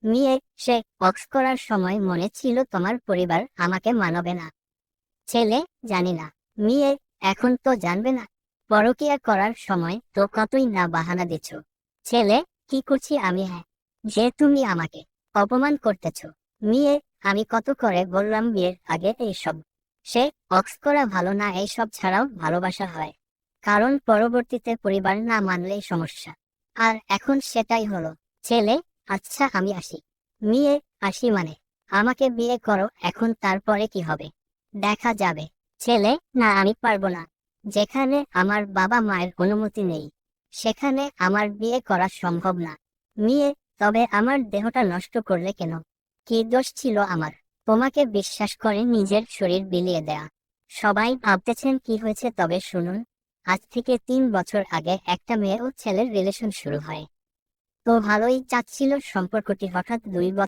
মেয়ে, সে বক্স করার সময় মনে ছিল তোমার পরিবার আমাকে মানবে না। ছেলে, জানি না। মেয়ে, এখন তো জানবে না। পরকীয়া করার সময় তো কতই না বাহানা দিচ্ছ। ছেলে, কি করছি আমি? হ্যাঁ, যে তুমি আমাকে অপমান করতেছ। মেয়ে, আমি কত করে বললাম বিয়ের আগে এইসব সে বক্স করা ভালো না, এইসব ছাড়াও ভালোবাসা হয়, কারণ পরবর্তীতে পরিবার না মানলেই সমস্যা। আর এখন সেটাই হলো। ছেলে, আচ্ছা আমি আসি। মেয়ে, আসি মানে? আমাকে বিয়ে করো এখন, তারপরে কি হবে দেখা যাবে। ছেলে, না আমি পারবো না। যেখানে আমার বাবা মায়ের অনুমতি নেই সেখানে আমার বিয়ে করা সম্ভব না। মেয়ে, তবে আমার দেহটা নষ্ট করলে কেন? কি দোষ ছিল আমার তোমাকে বিশ্বাস করে নিজের শরীর বিলিয়ে দেয়া? সবাই ভাবতেছেন কি হয়েছে, তবে শুনুন। আজ থেকে 3 বছর আগে একটা মেয়ে ও ছেলের রিলেশন শুরু হয়। তো ভালোই চাচ্ছিল সম্পর্কটি, হঠাৎ 2 বছর